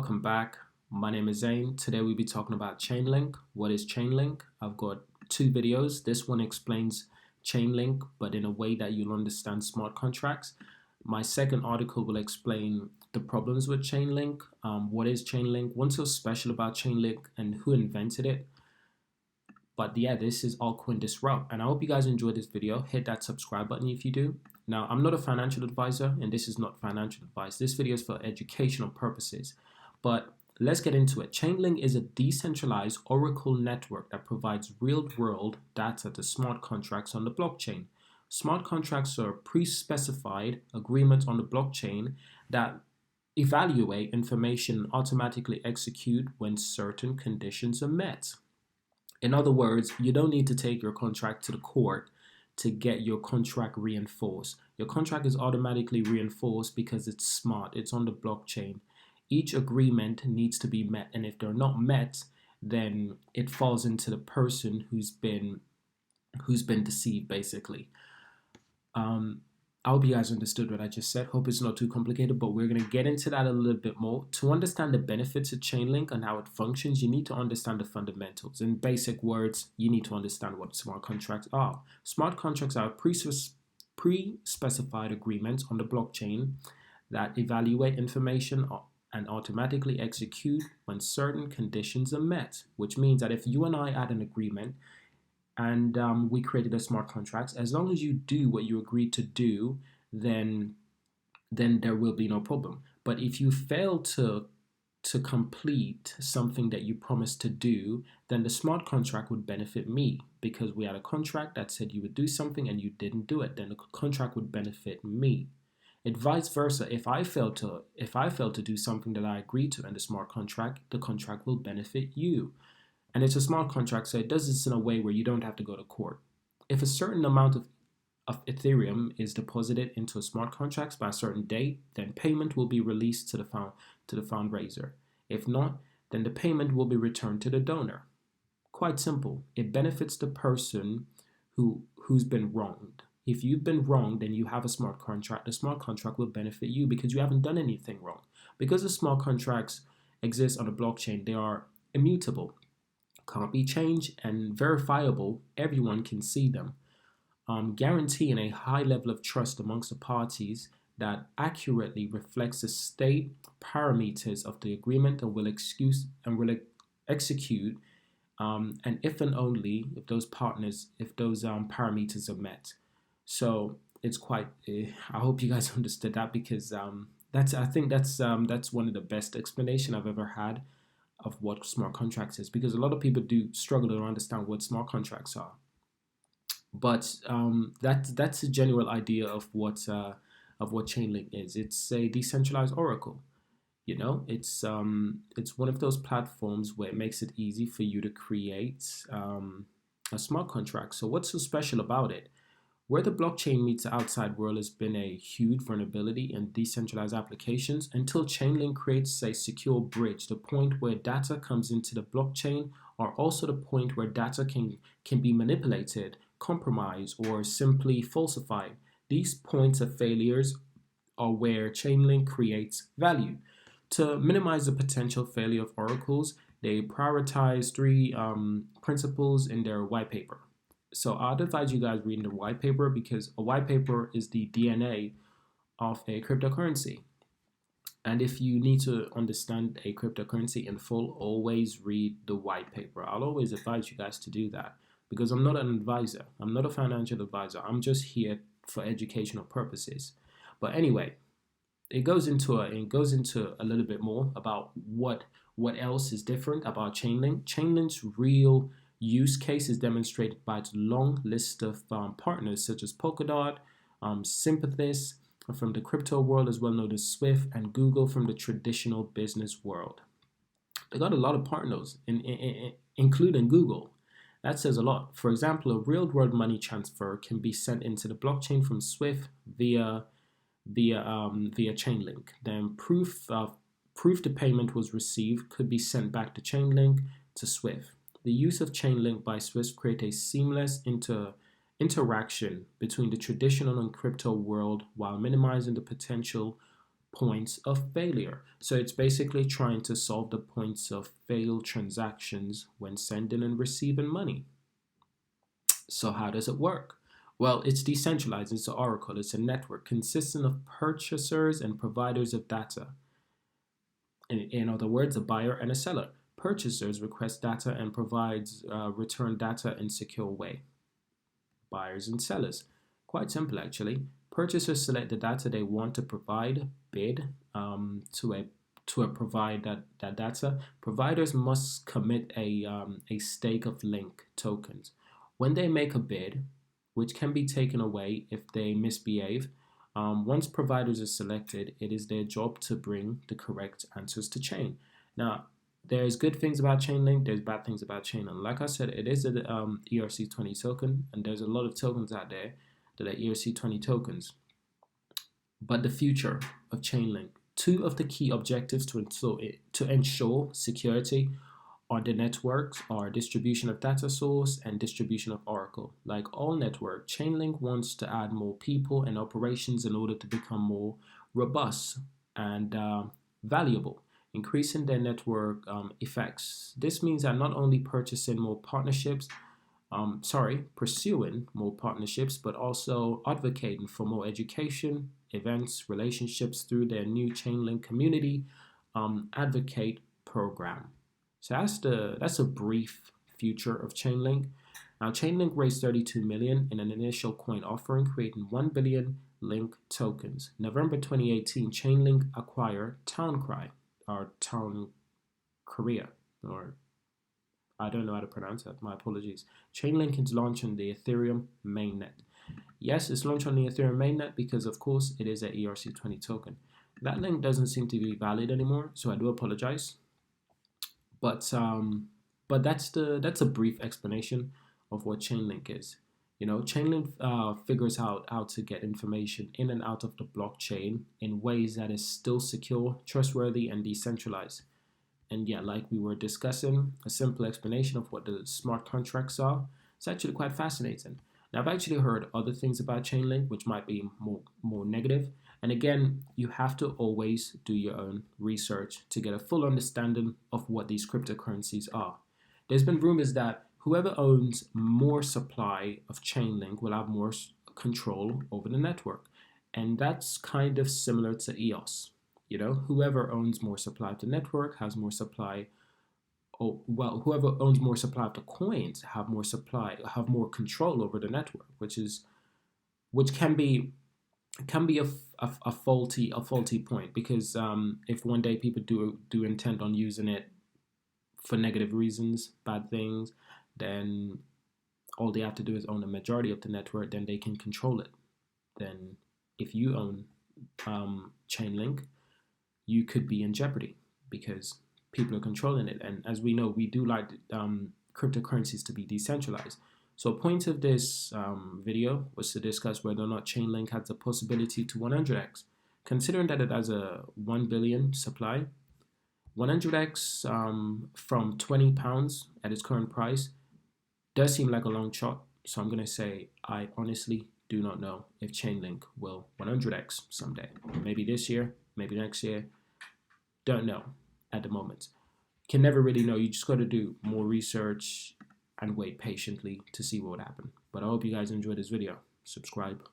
welcome back. My name is Zane. Today we'll be talking about Chainlink. What is Chainlink? I've got two videos. This one explains Chainlink, but in a way that you'll understand smart contracts. My second article will explain the problems with Chainlink, what is Chainlink, what's so special about Chainlink, and who invented it. But yeah, this is Altcoin Disrupt, and I hope you guys enjoyed this video. Hit that subscribe button if you do. Now, I'm not a financial advisor, and this is not financial advice. This video is for educational purposes. But let's get into it. Chainlink is a decentralized Oracle network that provides real-world data to smart contracts on the blockchain. Smart contracts are pre-specified agreements on the blockchain that evaluate information and automatically execute when certain conditions are met. In other words, you don't need to take your contract to the court to get your contract reinforced. Your contract is automatically reinforced because it's smart. It's on the blockchain. Each agreement needs to be met, and if they're not met, then it falls into the person who's been deceived, basically. I hope you guys understood what I just said. Hope it's not too complicated, but we're going to get into that a little bit more. To understand the benefits of Chainlink and how it functions, you need to understand the fundamentals. In basic words, you need to understand what smart contracts are. Smart contracts are pre-specified agreements on the blockchain that evaluate information and automatically execute when certain conditions are met, which means that if you and I had an agreement and we created a smart contract, as long as you do what you agreed to do, then there will be no problem. But if you fail to complete something that you promised to do, then the smart contract would benefit me, because we had a contract that said you would do something and you didn't do it. Then the contract would benefit me. And vice versa, if I fail to do something that I agreed to in the smart contract, the contract will benefit you. And it's a smart contract, so it does this in a way where you don't have to go to court. If a certain amount of Ethereum is deposited into a smart contract by a certain date, then payment will be released to the fundraiser. If not, then the payment will be returned to the donor. Quite simple. It benefits the person who's been wronged. If you've been wronged and you have a smart contract, the smart contract will benefit you because you haven't done anything wrong. Because the smart contracts exist on the blockchain, they are immutable, can't be changed, and verifiable. Everyone can see them, guaranteeing a high level of trust amongst the parties that accurately reflects the state parameters of the agreement and will execute, and if and only if those parameters are met. So it's quite. I hope you guys understood that, because I think that's one of the best explanation I've ever had of what smart contracts is, because a lot of people do struggle to understand what smart contracts are. But that's a general idea of what Chainlink is. It's a decentralized oracle. You know, it's one of those platforms where it makes it easy for you to create a smart contract. So what's so special about it? Where the blockchain meets the outside world has been a huge vulnerability in decentralized applications until Chainlink creates a secure bridge. The point where data comes into the blockchain are also the point where data can be manipulated, compromised, or simply falsified. These points of failures are where Chainlink creates value. To minimize the potential failure of oracles, they prioritize three principles in their white paper. So I'd advise you guys reading the white paper, because a white paper is the DNA of a cryptocurrency. And if you need to understand a cryptocurrency in full, always read the white paper. I'll always advise you guys to do that, because I'm not an advisor. I'm not a financial advisor. I'm just here for educational purposes. But anyway, it goes into a little bit more about what else is different about Chainlink. Chainlink's real use case is demonstrated by its long list of partners such as Polkadot, Sympathis from the crypto world, as well known as Swift, and Google from the traditional business world. They got a lot of partners, including Google. That says a lot. For example, a real-world money transfer can be sent into the blockchain from Swift via Chainlink. Then proof the payment was received could be sent back to Chainlink to Swift. The use of Chainlink by Swift creates a seamless interaction between the traditional and crypto world while minimizing the potential points of failure. So it's basically trying to solve the points of failed transactions when sending and receiving money. So how does it work? Well, it's decentralized. It's an oracle. It's a network consisting of purchasers and providers of data. In other words, a buyer and a seller. Purchasers request data and provides return data in secure way. Buyers and sellers. Quite simple, actually. Purchasers select the data they want to provide, bid to a provide that data. Providers must commit a stake of link tokens. When they make a bid, which can be taken away if they misbehave, once providers are selected, it is their job to bring the correct answers to chain. Now, there's good things about Chainlink, there's bad things about Chainlink. Like I said, it is an ERC20 token, and there's a lot of tokens out there that are ERC20 tokens. But the future of Chainlink, two of the key objectives to ensure security on the networks are distribution of data source and distribution of oracle. Like all network, Chainlink wants to add more people and operations in order to become more robust and valuable, increasing their network effects. This means that not only pursuing more partnerships, but also advocating for more education, events, relationships through their new Chainlink community advocate program. So that's a brief future of Chainlink. Now, Chainlink raised 32 million in an initial coin offering, creating 1 billion Link tokens. November 2018, Chainlink acquired Towncry, or Town Korea, or I don't know how to pronounce that. My apologies. Chainlink is launched on the Ethereum mainnet. Yes, it's launched on the Ethereum mainnet because, of course, it is an ERC20 token. That link doesn't seem to be valid anymore, so I do apologize. But that's a brief explanation of what Chainlink is. You know, Chainlink figures out how to get information in and out of the blockchain in ways that is still secure, trustworthy, and decentralized. And yeah, like we were discussing, a simple explanation of what the smart contracts are. It's actually quite fascinating. Now, I've actually heard other things about Chainlink, which might be more negative. And again, you have to always do your own research to get a full understanding of what these cryptocurrencies are. There's been rumors that whoever owns more supply of Chainlink will have more control over the network. And that's kind of similar to EOS. You know, whoever owns more supply of the network has more supply. Whoever owns more supply of the coins have more control over the network, which can be a faulty point, because if one day people do intend on using it for negative reasons, bad things, then all they have to do is own a majority of the network, then they can control it. Then if you own Chainlink, you could be in jeopardy because people are controlling it. And as we know, we do like cryptocurrencies to be decentralized. So a point of this video was to discuss whether or not Chainlink has the possibility to 100x. Considering that it has a 1 billion supply, 100x from £20 at its current price does seem like a long shot. So I'm going to say I honestly do not know if Chainlink will 100x someday. Maybe this year, maybe next year. Don't know at the moment. Can never really know. You just got to do more research and wait patiently to see what would happen. But I hope you guys enjoyed this video. Subscribe.